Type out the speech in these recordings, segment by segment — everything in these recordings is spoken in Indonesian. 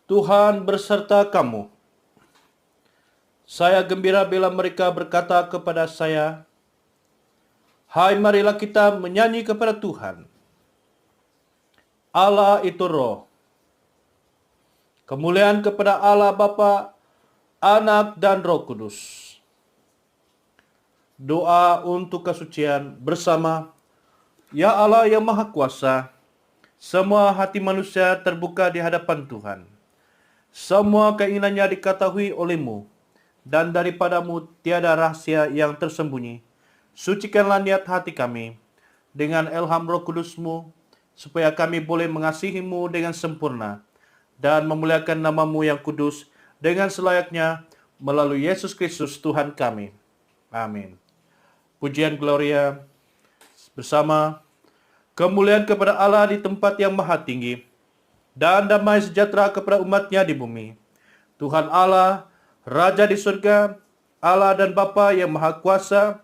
Tuhan berserta kamu. Saya gembira bila mereka berkata kepada saya, "Hai, marilah kita menyanyi kepada Tuhan." Allah itu roh. Kemuliaan kepada Allah Bapa, Anak, dan Roh Kudus. Doa untuk kesucian bersama. Ya Allah yang Maha Kuasa, semua hati manusia terbuka di hadapan Tuhan. Semua keinginannya diketahui oleh-Mu, dan daripadamu tiada rahasia yang tersembunyi. Sucikanlah niat hati kami dengan ilham Roh Kudus-Mu, supaya kami boleh mengasihi-Mu dengan sempurna dan memuliakan nama-Mu yang kudus dengan selayaknya melalui Yesus Kristus Tuhan kami. Amin. Pujian Gloria bersama. Kemuliaan kepada Allah di tempat yang maha tinggi, dan damai sejahtera kepada umat-Nya di bumi. Tuhan Allah, Raja di surga, Allah dan Bapa yang Maha Kuasa,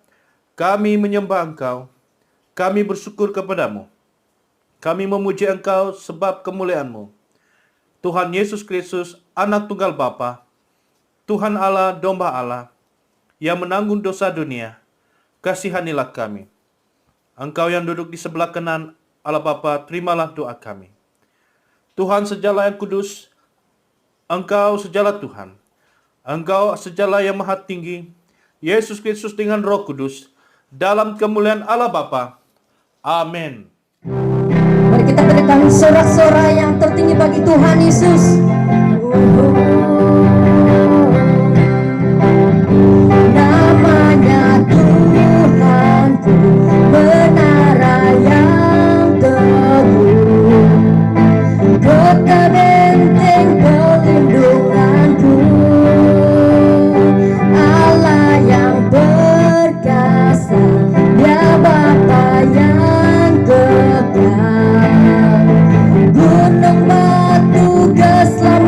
kami menyembah Engkau, kami bersyukur kepadamu, kami memuji Engkau sebab kemuliaan-Mu. Tuhan Yesus Kristus, Anak Tunggal Bapa, Tuhan Allah, Domba Allah, yang menanggung dosa dunia, kasihanilah kami. Engkau yang duduk di sebelah kanan Allah Bapa, terimalah doa kami. Tuhan sejala yang kudus, Engkau sejala Tuhan, Engkau sejala yang maha tinggi, Yesus Kristus dengan Roh Kudus, dalam kemuliaan Allah Bapa. Amin. Mari kita berikan sorak-sorai yang tertinggi bagi Tuhan Yesus. Namanya Tuhanku, menara yang teguh, kota benteng perlindunganku, Allah yang perkasa, Dia Bapa yang kekal, gunung batu keselamatan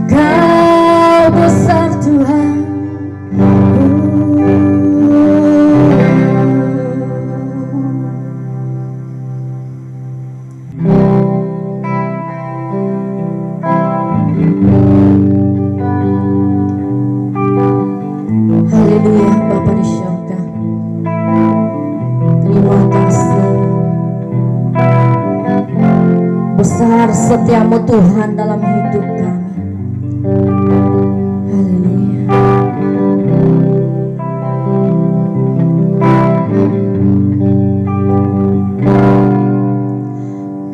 Kau besar Tuhan. Haleluya, Bapa di surga. Terima kasih. Besar setiamu Tuhan dalam hidup kami. Haleluya.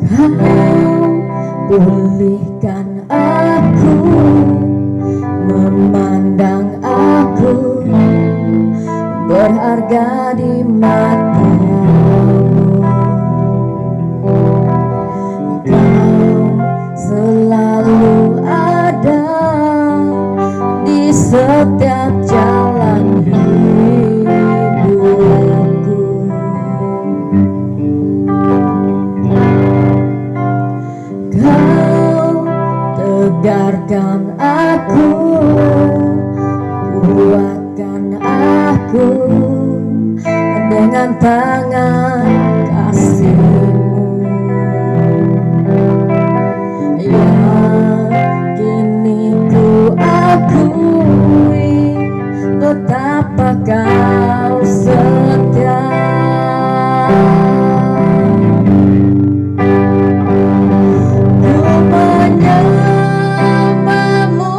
Kau pulihkan aku, memandang aku berharga di matamu. Kau selalu ada di setiap jalan hidupku. Kau tegarkan aku, kuatkan aku dengan tangan kasih-Mu. Yang kini ku akui betapa Kau setia. Ku menyembah-Mu,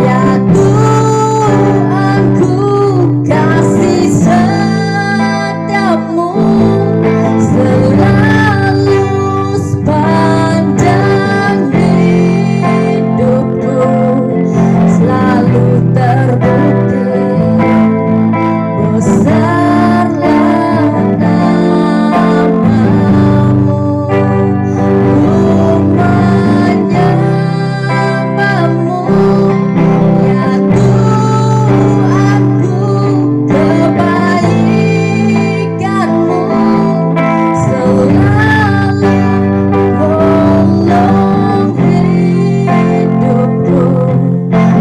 ya Tuhanku, kasih setiamu selalu sepanjang hidupku, selalu terbukti besarlah nama-Mu. Ku menyembah-Mu, ya Tuhanku, kebaikan-Mu selalu menolong hidupku,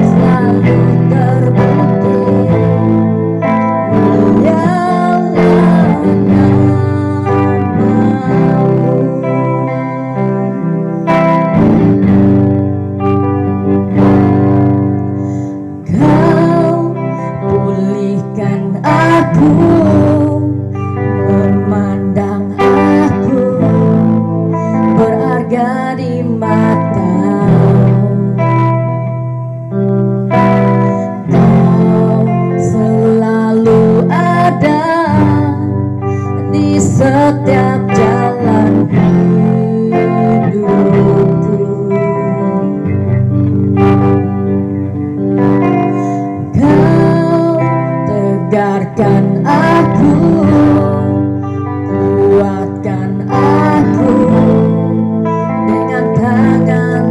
selalu terbukti mulialah nama-Mu. Kau pulihkan aku, memandang aku berharga di matamu. Kau selalu ada di setiap jalan hidupku. Kau tegarkan aku, kuatkan aku dengan tangan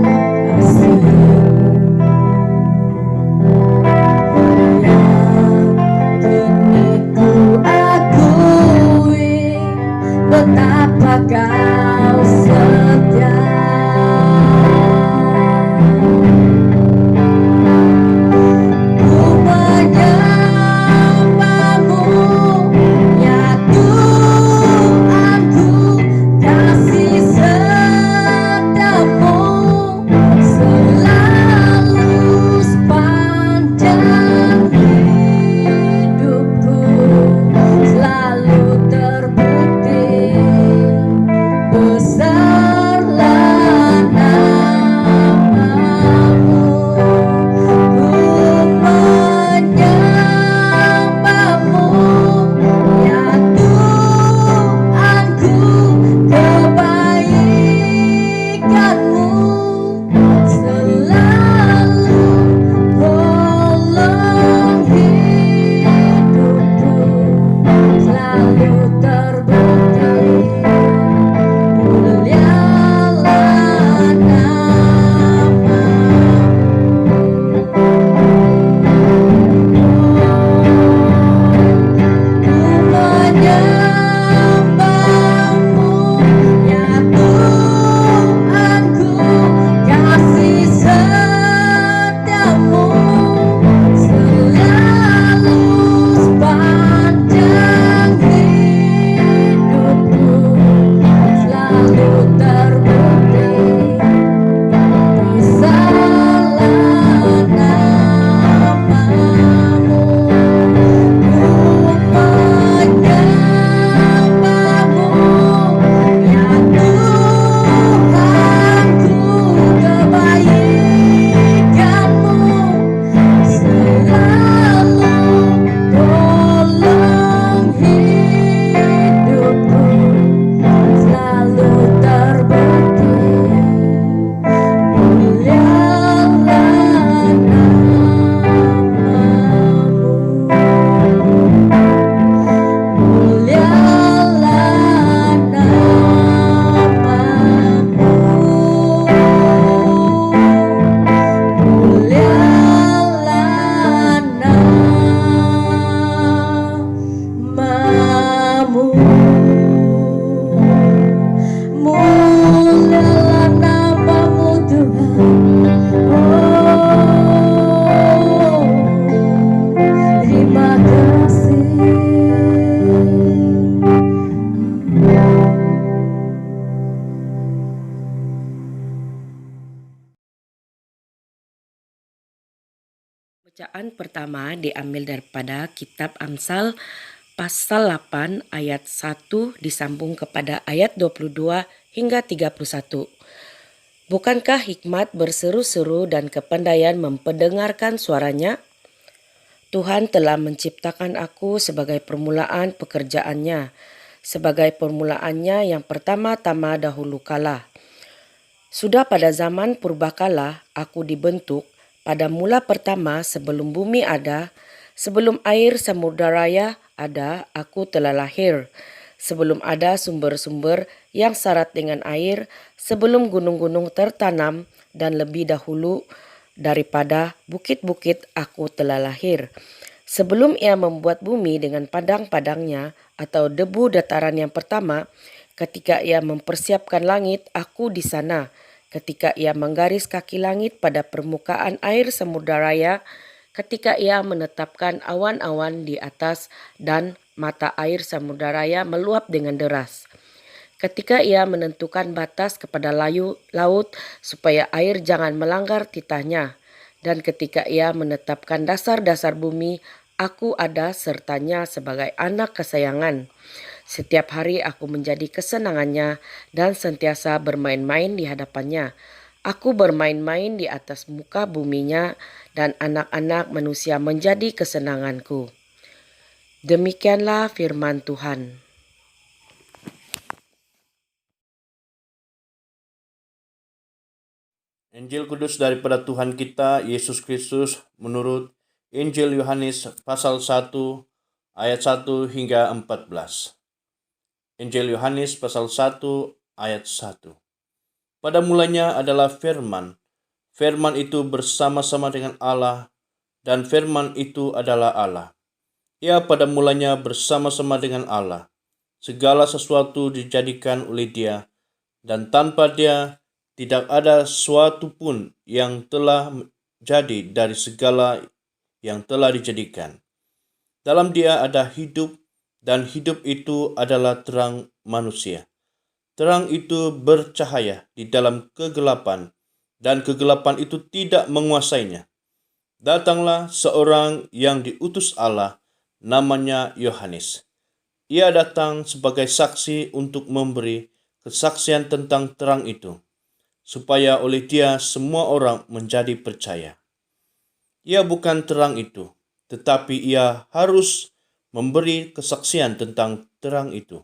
Bacaan pertama diambil daripada kitab Amsal pasal 8 ayat 1 disambung kepada ayat 22 hingga 31. Bukankah hikmat berseru-seru dan kepandaian memperdengarkan suaranya? Tuhan telah menciptakan aku sebagai permulaan pekerjaannya, sebagai permulaannya yang pertama-tama dahulu kala. Sudah pada zaman purbakala aku dibentuk, pada mula pertama sebelum bumi ada, sebelum air samudra raya ada, aku telah lahir. Sebelum ada sumber-sumber yang syarat dengan air, sebelum gunung-gunung tertanam dan lebih dahulu daripada bukit-bukit aku telah lahir. Sebelum ia membuat bumi dengan padang-padangnya atau debu dataran yang pertama, ketika ia mempersiapkan langit, aku di sana. Ketika ia menggaris kaki langit pada permukaan air samudra raya, ketika ia menetapkan awan-awan di atas dan mata air samudra raya meluap dengan deras. Ketika ia menentukan batas kepada laut supaya air jangan melanggar titahnya. Dan ketika ia menetapkan dasar-dasar bumi, aku ada sertanya sebagai anak kesayangan. Setiap hari aku menjadi kesenangannya dan sentiasa bermain-main di hadapannya. Aku bermain-main di atas muka buminya dan anak-anak manusia menjadi kesenanganku. Demikianlah firman Tuhan. Injil Kudus daripada Tuhan kita Yesus Kristus menurut Injil Yohanes pasal 1 ayat 1 hingga 14. Injil Yohanes pasal 1 ayat 1. Pada mulanya adalah firman. Firman itu bersama-sama dengan Allah dan firman itu adalah Allah. Ia pada mulanya bersama-sama dengan Allah. Segala sesuatu dijadikan oleh Dia dan tanpa Dia tidak ada sesuatu pun yang telah jadi dari segala yang telah dijadikan. Dalam Dia ada hidup dan hidup itu adalah terang manusia. Terang itu bercahaya di dalam kegelapan dan kegelapan itu tidak menguasainya. Datanglah seorang yang diutus Allah, namanya Yohanes. Ia datang sebagai saksi untuk memberi kesaksian tentang terang itu, supaya oleh Dia semua orang menjadi percaya. Ia bukan terang itu, tetapi ia harus memberi kesaksian tentang terang itu.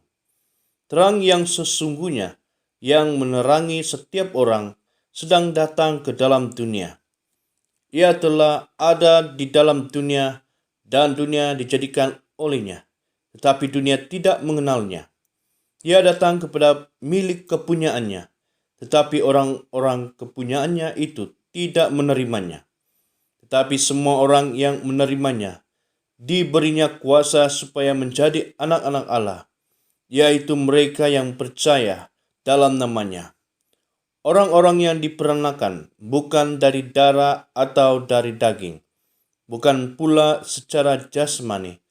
Terang yang sesungguhnya yang menerangi setiap orang sedang datang ke dalam dunia. Ia telah ada di dalam dunia dan dunia dijadikan olehnya, tetapi dunia tidak mengenalnya. Ia datang kepada milik kepunyaannya, tetapi orang-orang kepunyaannya itu tidak menerimanya. Tetapi semua orang yang menerimanya diberinya kuasa supaya menjadi anak-anak Allah, yaitu mereka yang percaya dalam namanya. Orang-orang yang diperanakan bukan dari darah atau dari daging, bukan pula secara jasmani,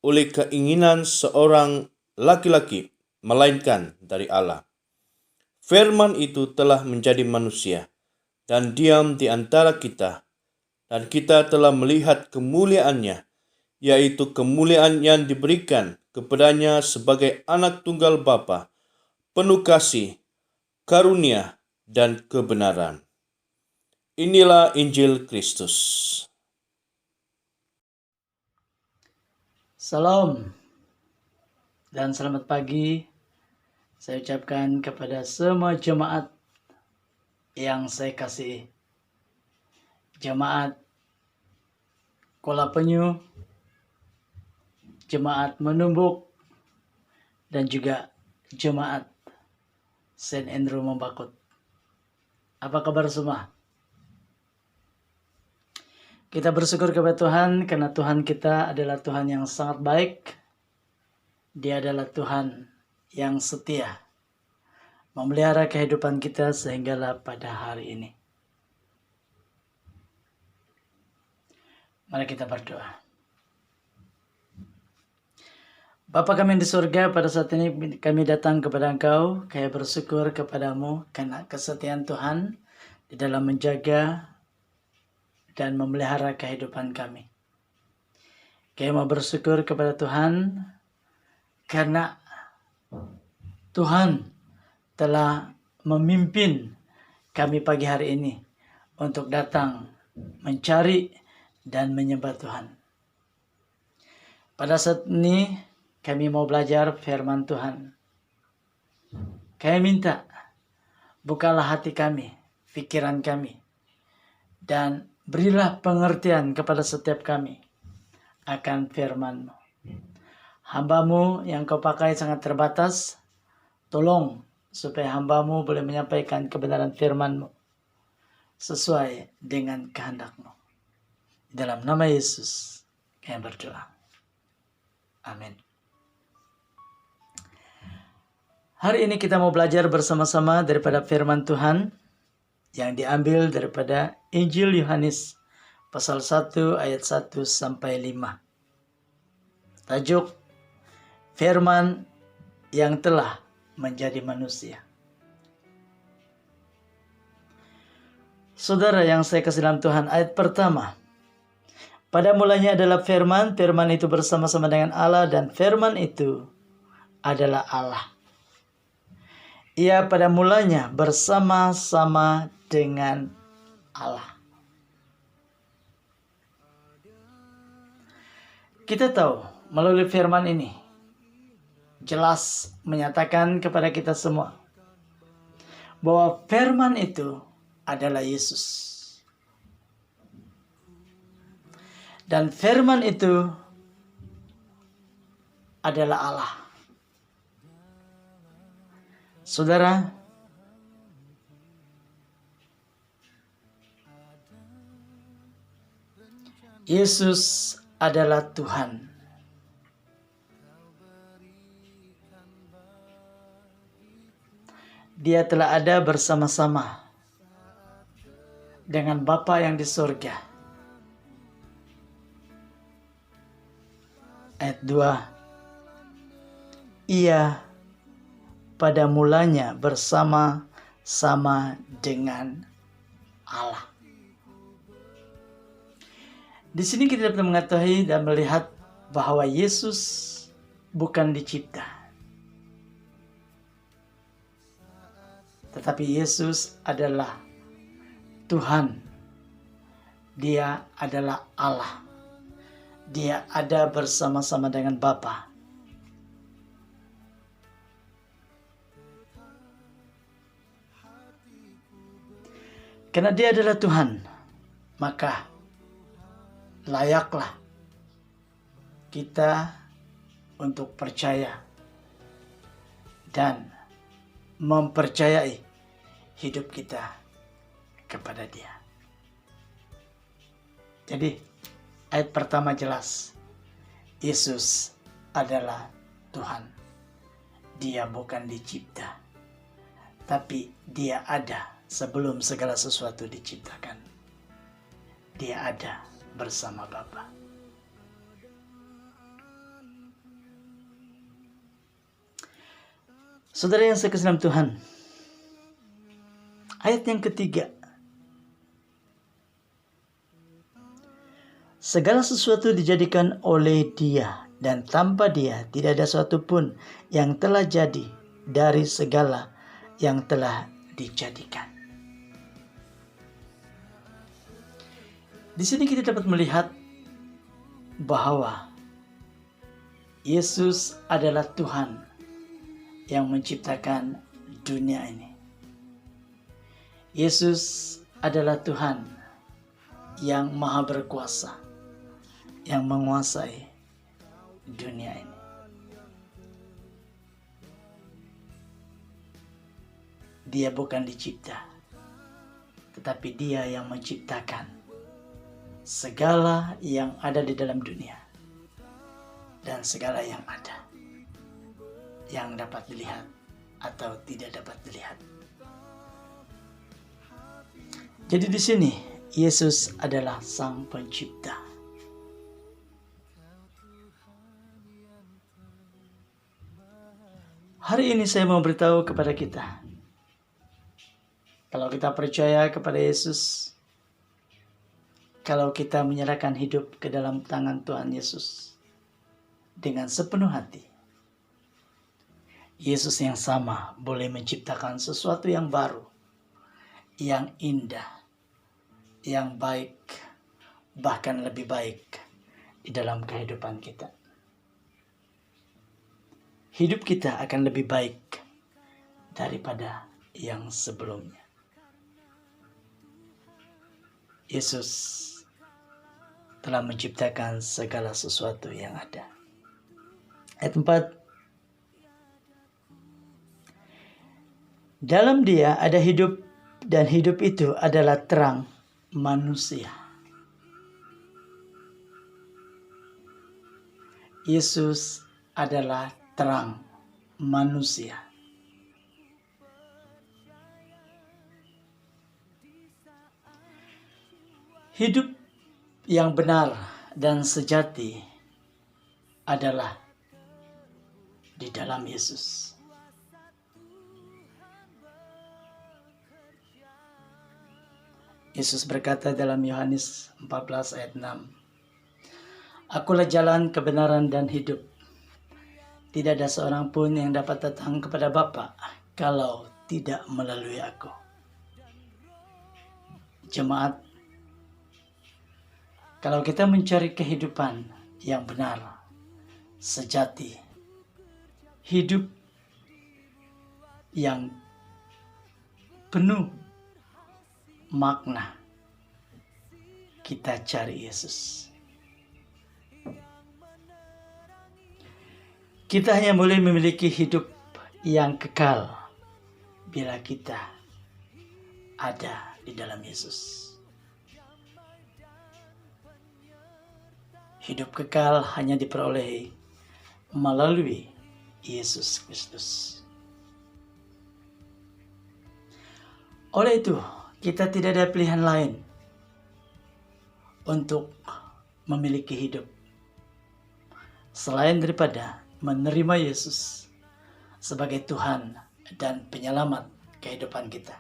oleh keinginan seorang laki-laki, melainkan dari Allah. Firman itu telah menjadi manusia dan diam di antara kita, dan kita telah melihat kemuliaannya, yaitu kemuliaan yang diberikan kepadanya sebagai anak tunggal Bapa, penuh kasih, karunia, dan kebenaran. Inilah Injil Kristus. Salam dan selamat pagi saya ucapkan kepada semua jemaat yang saya kasihi. Jemaat Kuala Penyu, jemaat Menumbuk, dan juga jemaat Saint Andrew Membakut. Apa kabar semua? Kita bersyukur kepada Tuhan karena Tuhan kita adalah Tuhan yang sangat baik. Dia adalah Tuhan yang setia, memelihara kehidupan kita sehinggalah pada hari ini. Mari kita berdoa. Bapa kami di surga, pada saat ini kami datang kepada Engkau. Kami bersyukur kepadamu karena kesetiaan Tuhan di dalam menjaga dan memelihara kehidupan kami. Kami mau bersyukur kepada Tuhan karena Tuhan telah memimpin kami pagi hari ini untuk datang mencari dan menyembah Tuhan. Pada saat ini kami mau belajar firman Tuhan. Kami minta bukalah hati kami, pikiran kami, dan berilah pengertian kepada setiap kami akan firman-Mu. Hamba-Mu yang Kau pakai sangat terbatas, tolong supaya hamba-Mu boleh menyampaikan kebenaran firman-Mu sesuai dengan kehendak-Mu. Dalam nama Yesus kami berdoa. Amin. Hari ini kita mau belajar bersama-sama daripada firman Tuhan yang diambil daripada Injil Yohanes pasal 1 ayat 1 sampai 5. Tajuk firman yang telah menjadi manusia. Saudara yang saya kasih dalam Tuhan, ayat pertama. Pada mulanya adalah firman, firman itu bersama-sama dengan Allah dan firman itu adalah Allah. Ia pada mulanya bersama-sama dengan Allah. Kita tahu melalui firman ini jelas menyatakan kepada kita semua bahwa firman itu adalah Yesus. Dan firman itu adalah Allah. Saudara, Yesus adalah Tuhan. Dia telah ada bersama-sama dengan Bapa yang di surga. Ayat 2. Ia pada mulanya bersama-sama dengan Allah. Di sini kita dapat mengetahui dan melihat bahwa Yesus bukan dicipta, tetapi Yesus adalah Tuhan. Dia adalah Allah. Dia ada bersama-sama dengan Bapa. Karena dia adalah Tuhan, maka layaklah kita untuk percaya dan mempercayai hidup kita kepada Dia. Jadi ayat pertama jelas, Yesus adalah Tuhan. Dia bukan dicipta, tapi Dia ada sebelum segala sesuatu diciptakan. Dia ada bersama Bapa. Saudara yang saya kasih dalam Tuhan, ayat yang ketiga. Segala sesuatu dijadikan oleh Dia, dan tanpa Dia tidak ada sesuatu pun yang telah jadi dari segala yang telah dijadikan. Di sini kita dapat melihat bahwa Yesus adalah Tuhan yang menciptakan dunia ini. Yesus adalah Tuhan yang maha berkuasa, yang menguasai dunia ini. Dia bukan dicipta, tetapi Dia yang menciptakan segala yang ada di dalam dunia dan segala yang ada, yang dapat dilihat atau tidak dapat dilihat. Jadi di sini Yesus adalah Sang Pencipta. Hari ini saya mau beritahu kepada kita, kalau kita percaya kepada Yesus, kalau kita menyerahkan hidup ke dalam tangan Tuhan Yesus dengan sepenuh hati. Yesus yang sama boleh menciptakan sesuatu yang baru, yang indah, yang baik, bahkan lebih baik di dalam kehidupan kita. Hidup kita akan lebih baik daripada yang sebelumnya. Yesus telah menciptakan segala sesuatu yang ada. Ayat 4. Dalam Dia ada hidup, dan hidup itu adalah terang manusia. Yesus adalah terang manusia. Hidup yang benar dan sejati adalah di dalam Yesus. Yesus berkata dalam Yohanes 14 ayat 6, Akulah jalan, kebenaran, dan hidup. Tidak ada seorang pun yang dapat datang kepada Bapa kalau tidak melalui aku. Jemaat, kalau kita mencari kehidupan yang benar, sejati, hidup yang penuh makna, kita cari Yesus. Kita hanya boleh memiliki hidup yang kekal bila kita ada di dalam Yesus. Hidup kekal hanya diperoleh melalui Yesus Kristus. Oleh itu, kita tidak ada pilihan lain untuk memiliki hidup selain daripada menerima Yesus sebagai Tuhan dan penyelamat kehidupan kita,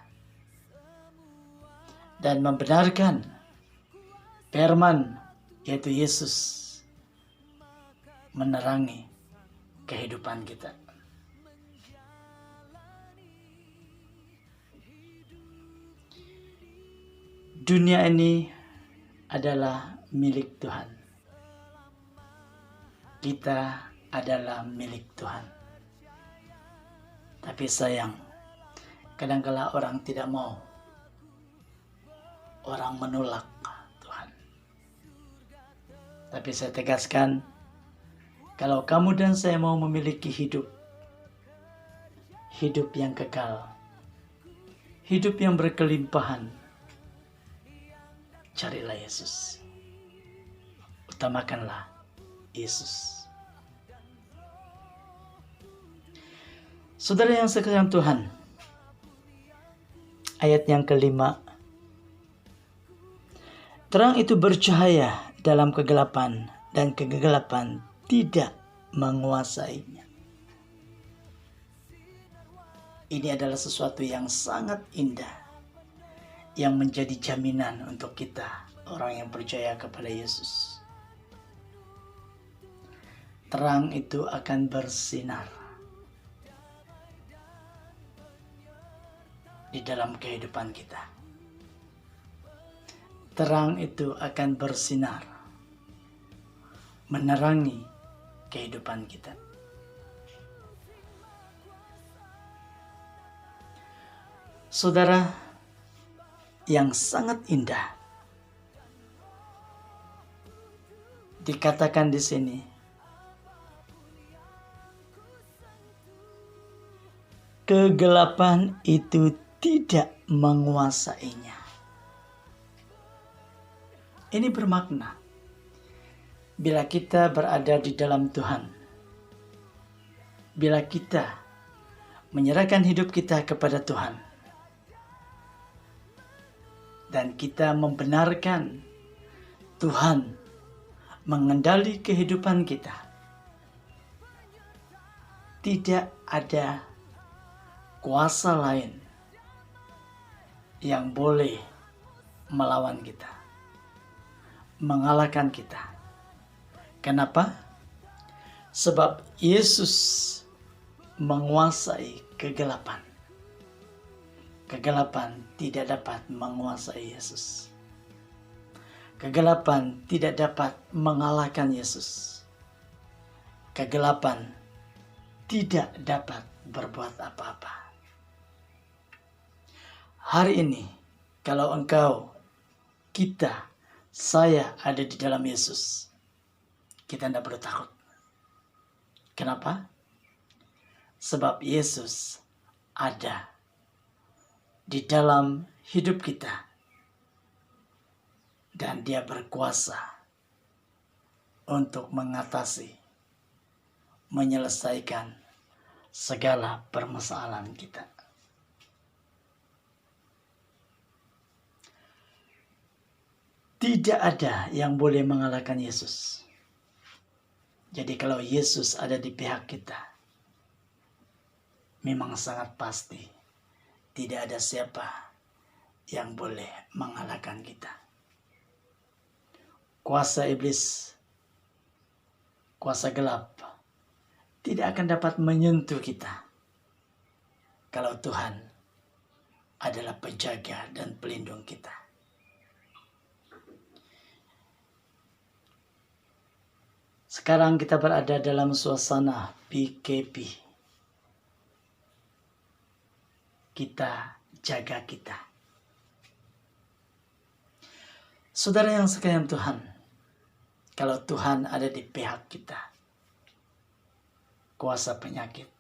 dan membenarkan firman, yaitu Yesus menerangi kehidupan kita. Dunia ini adalah milik Tuhan. Kita adalah milik Tuhan. Tapi sayang, kadangkala orang tidak mau. Orang menolak Tuhan. Tapi saya tegaskan, kalau kamu dan saya mau memiliki hidup yang kekal, hidup yang berkelimpahan, carilah Yesus. Utamakanlah Yesus. Saudara yang sekalian Tuhan, ayat yang kelima. Terang itu bercahaya dalam kegelapan, dan kegelapan tidak menguasainya. Ini adalah sesuatu yang sangat indah, yang menjadi jaminan untuk kita, orang yang percaya kepada Yesus. Terang itu akan bersinar di dalam kehidupan kita. Terang itu akan bersinar, menerangi kehidupan kita. Saudara yang sangat indah, dikatakan di sini, kegelapan itu tidak menguasainya. Ini bermakna, bila kita berada di dalam Tuhan, bila kita menyerahkan hidup kita kepada Tuhan, dan kita membenarkan Tuhan mengendali kehidupan kita, tidak ada kuasa lain yang boleh melawan kita. mengalahkan kita. Kenapa? Sebab Yesus menguasai kegelapan. Kegelapan tidak dapat menguasai Yesus. Kegelapan tidak dapat mengalahkan Yesus. Kegelapan tidak dapat berbuat apa-apa. Hari ini, kalau engkau, kita, saya ada di dalam Yesus, kita tidak perlu takut. Kenapa? Sebab Yesus ada di dalam hidup kita. Dan dia berkuasa untuk mengatasi, menyelesaikan segala permasalahan kita. Tidak ada yang boleh mengalahkan Yesus. Jadi kalau Yesus ada di pihak kita, memang sangat pasti tidak ada siapa yang boleh mengalahkan kita. Kuasa iblis, kuasa gelap, tidak akan dapat menyentuh kita kalau Tuhan adalah penjaga dan pelindung kita. Sekarang kita berada dalam suasana PKP. Kita jaga kita. Saudara yang sekalian Tuhan, kalau Tuhan ada di pihak kita, kuasa penyakit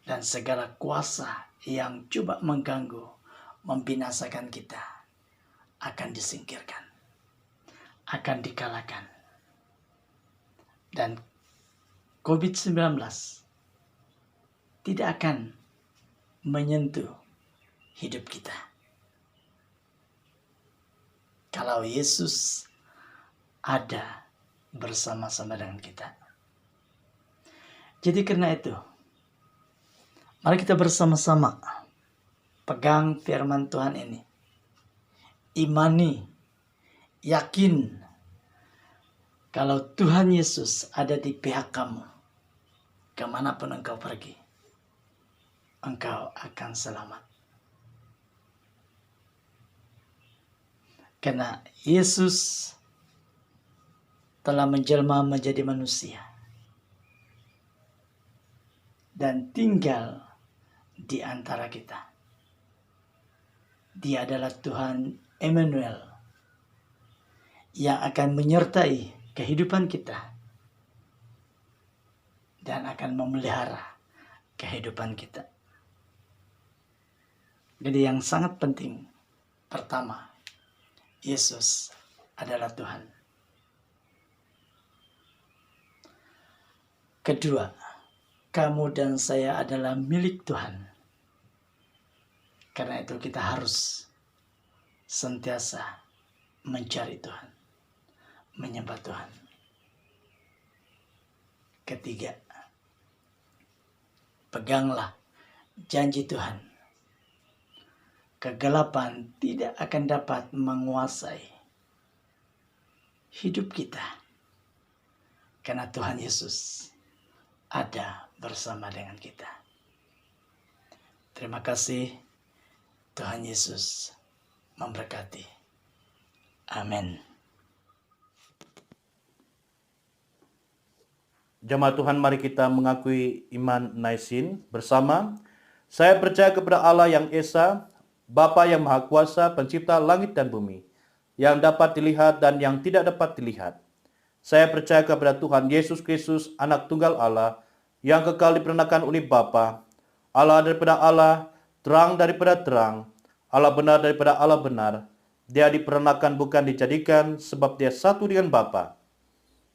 dan segala kuasa yang coba mengganggu, membinasakan kita akan disingkirkan, akan dikalahkan. Dan COVID-19 tidak akan menyentuh hidup kita. Kalau Yesus ada bersama-sama dengan kita. Jadi karena itu, mari kita bersama-sama pegang firman Tuhan ini. Imani, yakin kalau Tuhan Yesus ada di pihak kamu, kemanapun engkau pergi, engkau akan selamat. Karena Yesus telah menjelma menjadi manusia dan tinggal di antara kita. Dia adalah Tuhan Emmanuel yang akan menyertai kehidupan kita dan akan memelihara kehidupan kita. Jadi yang sangat penting, pertama, Yesus adalah Tuhan. Kedua, kamu dan saya adalah milik Tuhan. Karena itu kita harus sentiasa mencari Tuhan, menyembah Tuhan. Ketiga, peganglah janji Tuhan. Kegelapan tidak akan dapat menguasai hidup kita. Karena Tuhan Yesus ada bersama dengan kita. Terima kasih. Tuhan Yesus memberkati. Amin. Jemaat Tuhan, mari kita mengakui iman Naisin bersama. Saya percaya kepada Allah yang Esa, Bapa yang Maha Kuasa, pencipta langit dan bumi, yang dapat dilihat dan yang tidak dapat dilihat. Saya percaya kepada Tuhan Yesus Kristus, Anak Tunggal Allah, yang kekal diperanakan oleh Bapa, Allah daripada Allah, terang daripada terang, Allah benar daripada Allah benar. Dia diperanakan bukan dijadikan, sebab dia satu dengan Bapa.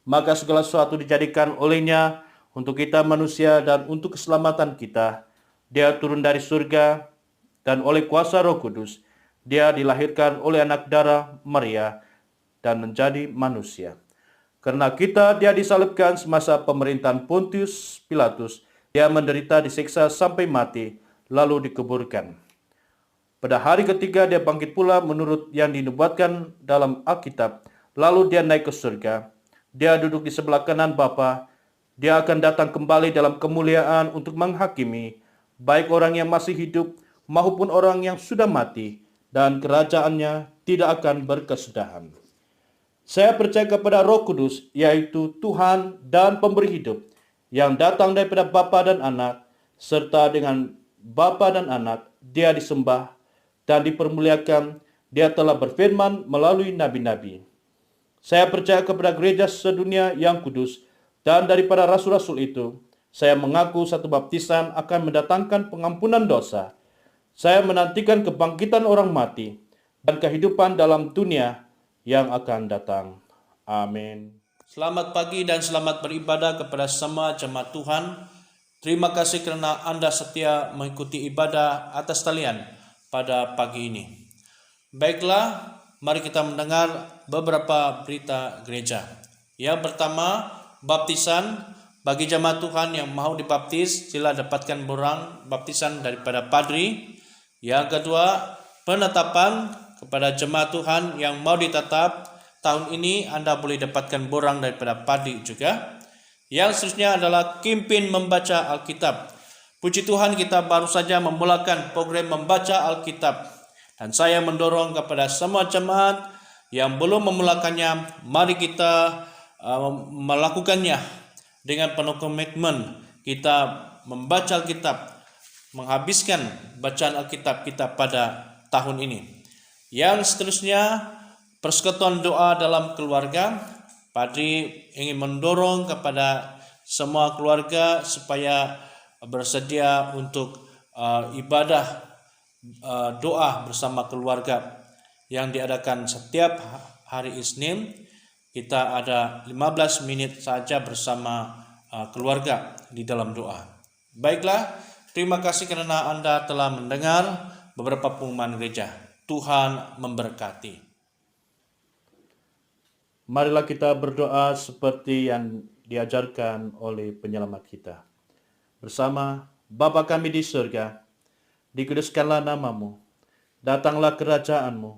Maka segala sesuatu dijadikan olehnya untuk kita manusia dan untuk keselamatan kita. Dia turun dari surga dan oleh kuasa Roh Kudus, dia dilahirkan oleh anak darah Maria dan menjadi manusia. Karena kita, dia disalibkan semasa pemerintahan Pontius Pilatus. Dia menderita, disiksa sampai mati, lalu dikuburkan. Pada hari ketiga dia bangkit pula menurut yang dinubuatkan dalam Alkitab. Lalu dia naik ke surga. Dia duduk di sebelah kanan Bapa. Dia akan datang kembali dalam kemuliaan untuk menghakimi baik orang yang masih hidup maupun orang yang sudah mati, dan kerajaannya tidak akan berkesudahan. Saya percaya kepada Roh Kudus, yaitu Tuhan dan Pemberi hidup, yang datang daripada Bapa dan Anak, serta dengan Bapa dan Anak dia disembah dan dipermuliakan. Dia telah berfirman melalui nabi-nabi. Saya percaya kepada gereja sedunia yang kudus, dan daripada rasul-rasul itu, saya mengaku satu baptisan akan mendatangkan pengampunan dosa. Saya menantikan kebangkitan orang mati dan kehidupan dalam dunia yang akan datang. Amin. Selamat pagi dan selamat beribadah kepada semua jemaat Tuhan. Terima kasih kerana Anda setia mengikuti ibadah atas talian pada pagi ini. Baiklah, mari kita mendengar beberapa berita gereja. Yang pertama, baptisan. Bagi jemaat Tuhan yang mau dibaptis, sila dapatkan borang baptisan daripada padri. Yang kedua, penetapan. Kepada jemaat Tuhan yang mau ditetap tahun ini, Anda boleh dapatkan borang daripada padri juga. Yang seterusnya adalah kimpin membaca Alkitab. Puji Tuhan, kita baru saja memulakan program membaca Alkitab. Dan saya mendorong kepada semua jemaat yang belum memulakannya, mari kita melakukannya dengan penuh komitmen. Kita membaca Alkitab, menghabiskan bacaan Alkitab kita pada tahun ini. Yang seterusnya, persekutuan doa dalam keluarga. Padri ingin mendorong kepada semua keluarga supaya bersedia untuk ibadah doa bersama keluarga yang diadakan setiap hari Isnin. Kita ada 15 menit saja bersama keluarga di dalam doa. Baiklah, terima kasih kerana Anda telah mendengar beberapa pengumuman gereja. Tuhan memberkati. Marilah kita berdoa seperti yang diajarkan oleh penyelamat kita. Bersama, Bapa kami di surga, dikuduskanlah namamu, datanglah kerajaanmu,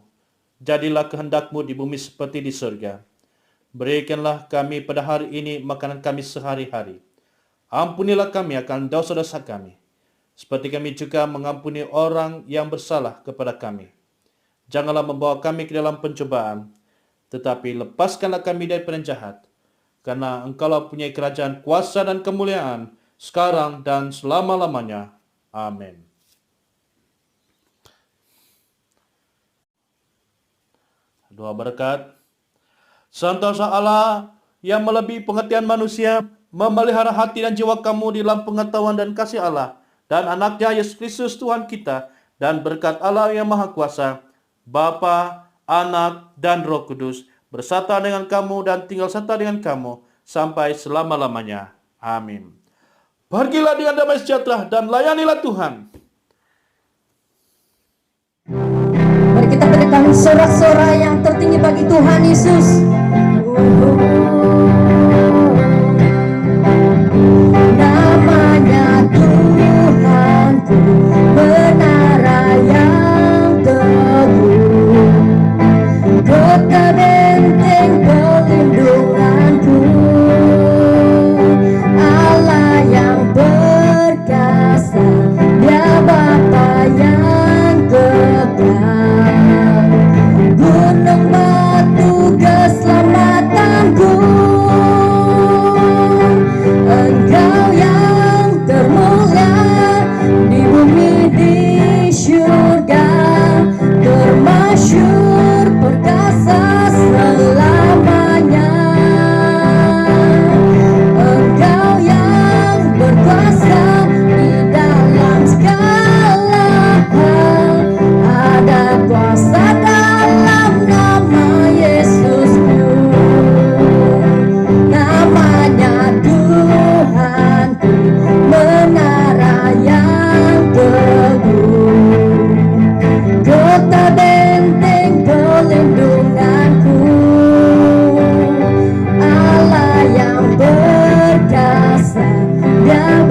jadilah kehendak-Mu di bumi seperti di surga. Berikanlah kami pada hari ini makanan kami sehari-hari. Ampunilah kami akan dosa-dosa kami, seperti kami juga mengampuni orang yang bersalah kepada kami. Janganlah membawa kami ke dalam pencobaan, tetapi lepaskanlah kami dari penjahat, karena Engkau-lah punya kerajaan, kuasa dan kemuliaan, sekarang dan selama-lamanya. Amin. Doa berkat. Sentosa Allah yang melebihi pengertian manusia, memelihara hati dan jiwa kamu di dalam pengetahuan dan kasih Allah dan anaknya Yesus Kristus Tuhan kita, dan berkat Allah yang Maha Kuasa, Bapa, Anak, dan Roh Kudus, bersatu dengan kamu dan tinggal serta dengan kamu sampai selama-lamanya. Amin. Pergilah dengan damai sejahtera dan layanilah Tuhan. Mari kita berikan sorak-sorai yang tertinggi bagi Tuhan Yesus. Namanya Tuhanku, menara yang teguh, kota benteng perlindunganku, Allah yang perkasa, Dia Bapa yang kekal, gunung batu keselamatanku, Engkau yang termulia di bumi di syurga, termasyur perkasa selamanya. Engkau yang berkuasa di dalam segala hal, ada kuasa dalam nama Yesus-Mu. Namanya Tuhanku, menara yang teguh, kota benteng perlindunganku, Allah yang perkasa, Dia